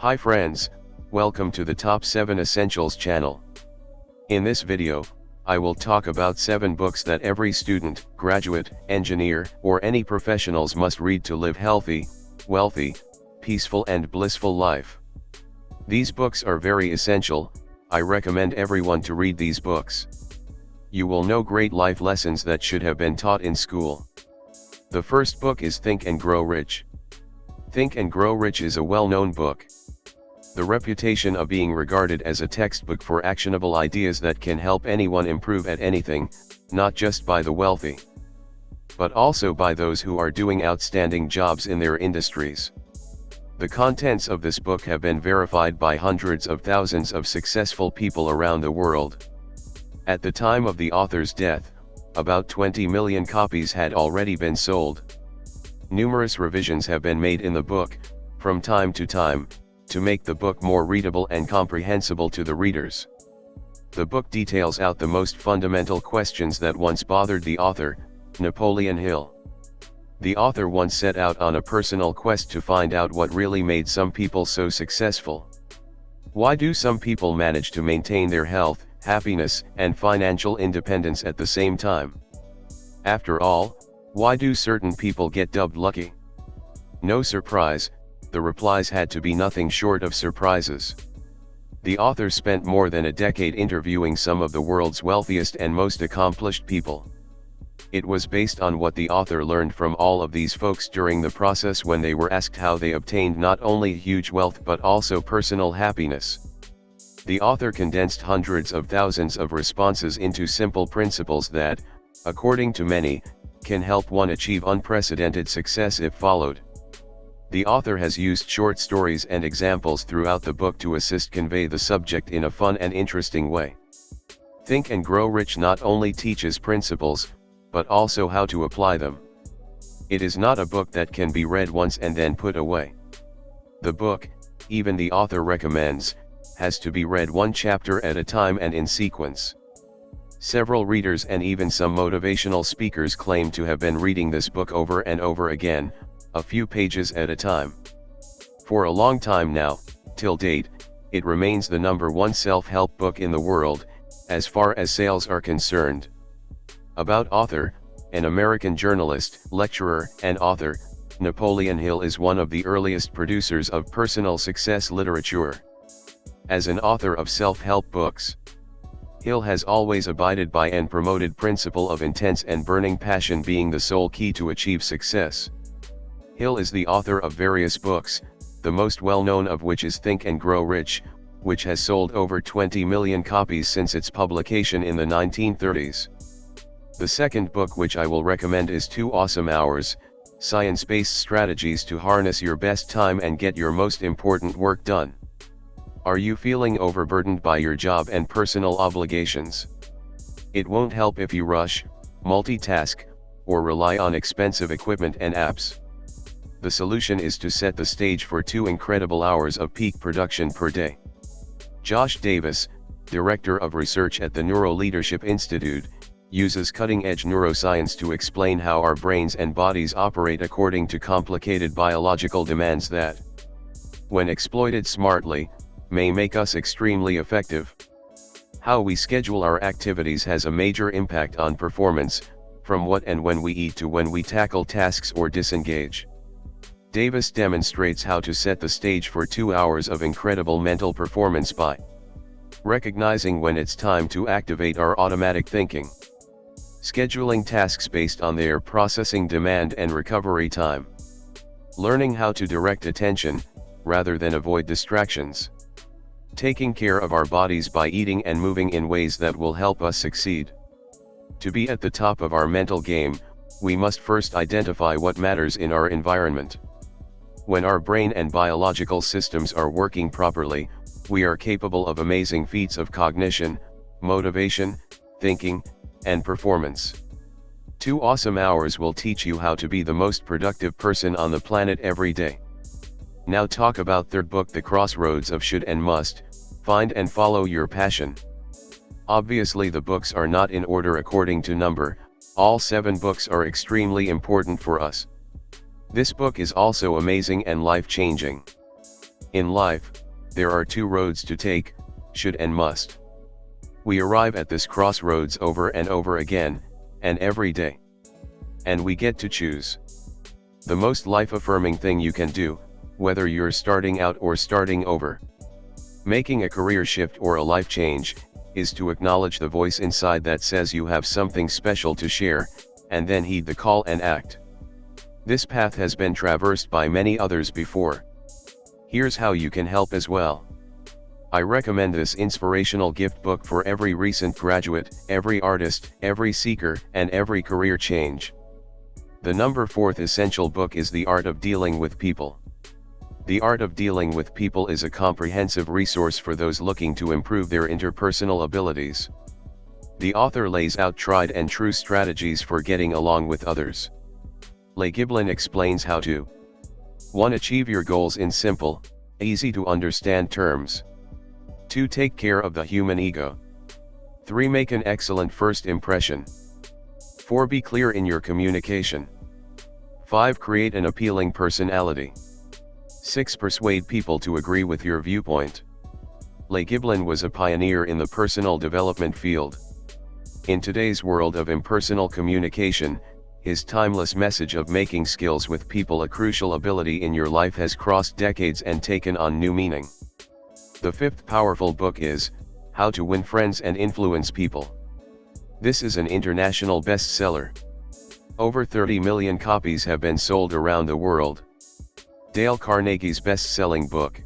Hi friends, welcome to the Top 7 Essentials channel. In this video, I will talk about 7 books that every student, graduate, engineer, or any professionals must read to live healthy, wealthy, peaceful and blissful life. These books are very essential. I recommend everyone to read these books. You will know great life lessons that should have been taught in school. The first book is Think and Grow Rich. Think and Grow Rich is a well-known book. The reputation of being regarded as a textbook for actionable ideas that can help anyone improve at anything, not just by the wealthy, but also by those who are doing outstanding jobs in their industries. The contents of this book have been verified by hundreds of thousands of successful people around the world. At the time of the author's death, about 20 million copies had already been sold. Numerous revisions have been made in the book, from time to time, to make the book more readable and comprehensible to the readers. The book details out the most fundamental questions that once bothered the author, Napoleon Hill. The author once set out on a personal quest to find out what really made some people so successful. Why do some people manage to maintain their health, happiness, and financial independence at the same time? After all, why do certain people get dubbed lucky? No surprise, the replies had to be nothing short of surprises. The author spent more than a decade interviewing some of the world's wealthiest and most accomplished people. It was based on what the author learned from all of these folks during the process when they were asked how they obtained not only huge wealth but also personal happiness. The author condensed hundreds of thousands of responses into simple principles that, according to many, can help one achieve unprecedented success if followed. The author has used short stories and examples throughout the book to assist convey the subject in a fun and interesting way. Think and Grow Rich not only teaches principles, but also how to apply them. It is not a book that can be read once and then put away. The book, even the author recommends, has to be read one chapter at a time and in sequence. Several readers and even some motivational speakers claim to have been reading this book over and over again, a few pages at a time. For a long time now, till date, it remains the #1 self-help book in the world, as far as sales are concerned. About author, an American journalist, lecturer, and author, Napoleon Hill is one of the earliest producers of personal success literature. As an author of self-help books, Hill has always abided by and promoted principle of intense and burning passion being the sole key to achieve success. Hill is the author of various books, the most well-known of which is Think and Grow Rich, which has sold over 20 million copies since its publication in the 1930s. The second book which I will recommend is 2 Awesome Hours, Science-Based Strategies to Harness Your Best Time and Get Your Most Important Work Done. Are you feeling overburdened by your job and personal obligations? It won't help if you rush, multitask, or rely on expensive equipment and apps. The solution is to set the stage for 2 incredible hours of peak production per day. Josh Davis, Director of Research at the Neuro Leadership Institute, uses cutting-edge neuroscience to explain how our brains and bodies operate according to complicated biological demands that, when exploited smartly, may make us extremely effective. How we schedule our activities has a major impact on performance, from what and when we eat to when we tackle tasks or disengage. Davis demonstrates how to set the stage for 2 hours of incredible mental performance by recognizing when it's time to activate our automatic thinking, scheduling tasks based on their processing demand and recovery time, learning how to direct attention, rather than avoid distractions, taking care of our bodies by eating and moving in ways that will help us succeed. To be at the top of our mental game, we must first identify what matters in our environment. When our brain and biological systems are working properly, we are capable of amazing feats of cognition, motivation, thinking, and performance. 2 Awesome Hours will teach you how to be the most productive person on the planet every day. Now talk about third book, The Crossroads of Should and Must, Find and Follow Your Passion. Obviously the books are not in order according to number, all 7 books are extremely important for us. This book is also amazing and life-changing. In life, there are two roads to take, should and must. We arrive at this crossroads over and over again, and every day. And we get to choose. The most life-affirming thing you can do, whether you're starting out or starting over, making a career shift or a life change, is to acknowledge the voice inside that says you have something special to share, and then heed the call and act. This path has been traversed by many others before. Here's how you can help as well. I recommend this inspirational gift book for every recent graduate, every artist, every seeker, and every career change. The number 4th essential book is The Art of Dealing with People. The Art of Dealing with People is a comprehensive resource for those looking to improve their interpersonal abilities. The author lays out tried and true strategies for getting along with others. Le Giblin explains how to 1. Achieve your goals in simple, easy to understand terms. 2. Take care of the human ego. 3. Make an excellent first impression. 4. Be clear in your communication. 5. Create an appealing personality. 6. Persuade people to agree with your viewpoint. Le Giblin was a pioneer in the personal development field. In today's world of impersonal communication, his timeless message of making skills with people a crucial ability in your life has crossed decades and taken on new meaning. The 5th powerful book is How to Win Friends and Influence People. This is an international bestseller. Over 30 million copies have been sold around the world. Dale Carnegie's best-selling book,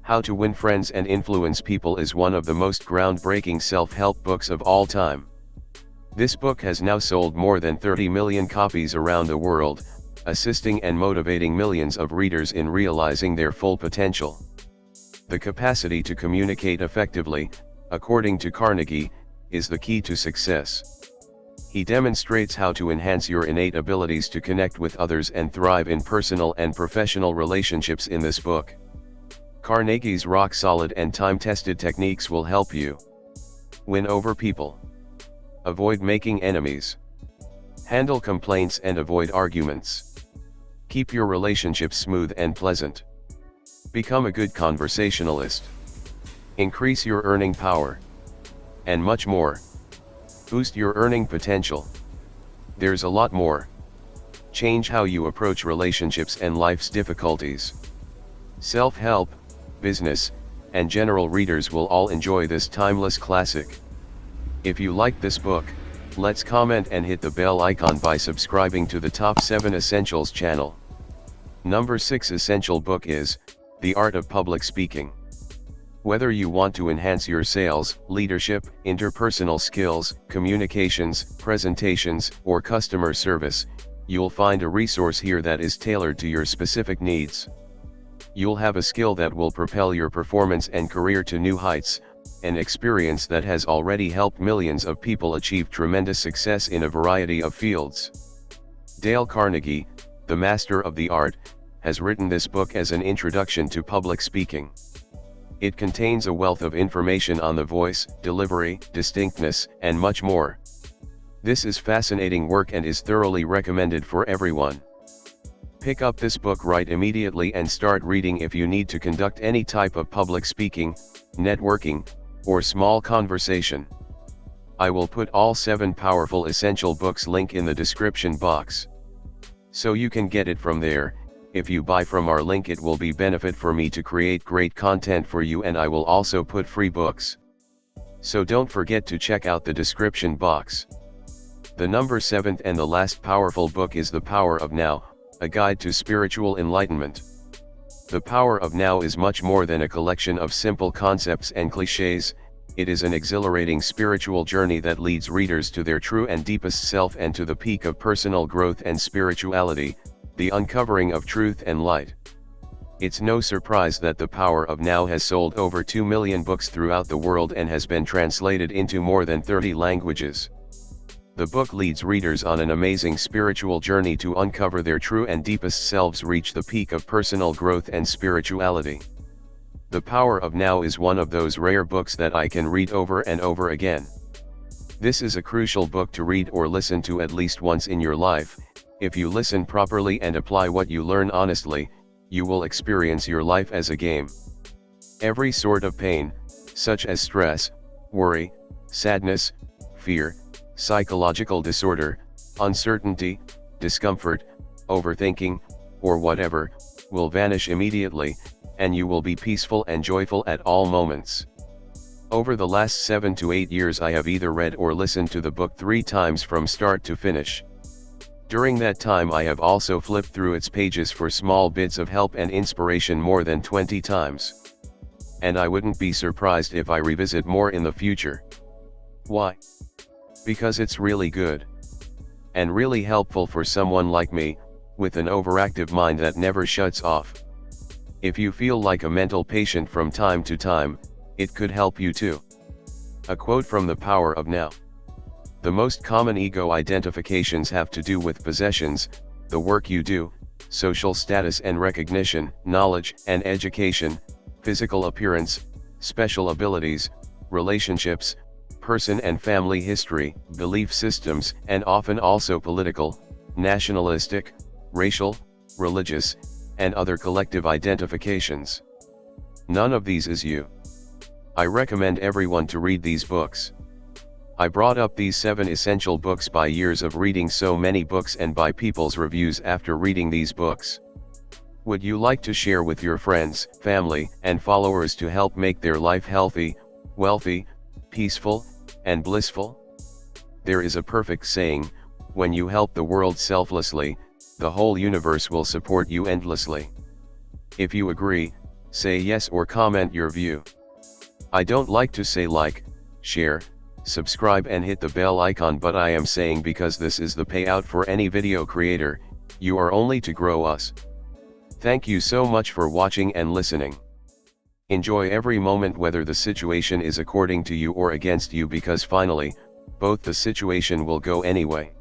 How to Win Friends and Influence People, is one of the most groundbreaking self-help books of all time. This book has now sold more than 30 million copies around the world, assisting and motivating millions of readers in realizing their full potential. The capacity to communicate effectively, according to Carnegie, is the key to success. He demonstrates how to enhance your innate abilities to connect with others and thrive in personal and professional relationships in this book. Carnegie's rock-solid and time-tested techniques will help you win over people, avoid making enemies, handle complaints and avoid arguments, keep your relationships smooth and pleasant, become a good conversationalist, increase your earning power, and much more. Boost your earning potential. There's a lot more. Change how you approach relationships and life's difficulties. Self-help, business, and general readers will all enjoy this timeless classic. If you like this book, let's comment and hit the bell icon by subscribing to the Top 7 Essentials channel. Number 6 essential book is The Art of Public Speaking. Whether you want to enhance your sales, leadership, interpersonal skills, communications, presentations, or customer service, you'll find a resource here that is tailored to your specific needs. You'll have a skill that will propel your performance and career to new heights, an experience that has already helped millions of people achieve tremendous success in a variety of fields. Dale Carnegie, the master of the art, has written this book as an introduction to public speaking. It contains a wealth of information on the voice, delivery, distinctness, and much more. This is fascinating work and is thoroughly recommended for everyone. Pick up this book right immediately and start reading if you need to conduct any type of public speaking, networking, or small conversation. I will put all 7 powerful essential books link in the description box, so you can get it from there. If you buy from our link, it will be benefit for me to create great content for you, and I will also put free books. So don't forget to check out the description box. The number 7th and the last powerful book is The Power of Now, a guide to spiritual enlightenment. The Power of Now is much more than a collection of simple concepts and cliches. It is an exhilarating spiritual journey that leads readers to their true and deepest self and to the peak of personal growth and spirituality, the uncovering of truth and light. It's no surprise that The Power of Now has sold over 2 million books throughout the world and has been translated into more than 30 languages. The book leads readers on an amazing spiritual journey to uncover their true and deepest selves, reach the peak of personal growth and spirituality. The Power of Now is one of those rare books that I can read over and over again. This is a crucial book to read or listen to at least once in your life. If you listen properly and apply what you learn honestly, you will experience your life as a game. Every sort of pain, such as stress, worry, sadness, fear, psychological disorder, uncertainty, discomfort, overthinking, or whatever, will vanish immediately, and you will be peaceful and joyful at all moments. Over the last 7 to 8 years I have either read or listened to the book 3 times from start to finish. During that time I have also flipped through its pages for small bits of help and inspiration more than 20 times. And I wouldn't be surprised if I revisit more in the future. Why? Because it's really good. And really helpful for someone like me, with an overactive mind that never shuts off. If you feel like a mental patient from time to time, it could help you too. A quote from The Power of Now. The most common ego identifications have to do with possessions, the work you do, social status and recognition, knowledge and education, physical appearance, special abilities, relationships, person and family history, belief systems, and often also political, nationalistic, racial, religious, and other collective identifications. None of these is you. I recommend everyone to read these books. I brought up these 7 essential books by years of reading so many books and by people's reviews after reading these books. Would you like to share with your friends, family, and followers to help make their life healthy, wealthy, peaceful, and blissful? There is a perfect saying, when you help the world selflessly, the whole universe will support you endlessly. If you agree, say yes or comment your view. I don't like to say like, share, subscribe and hit the bell icon, but I am saying because this is the payout for any video creator, you are only to grow us. Thank you so much for watching and listening. Enjoy every moment whether the situation is according to you or against you, because finally, both the situation will go anyway.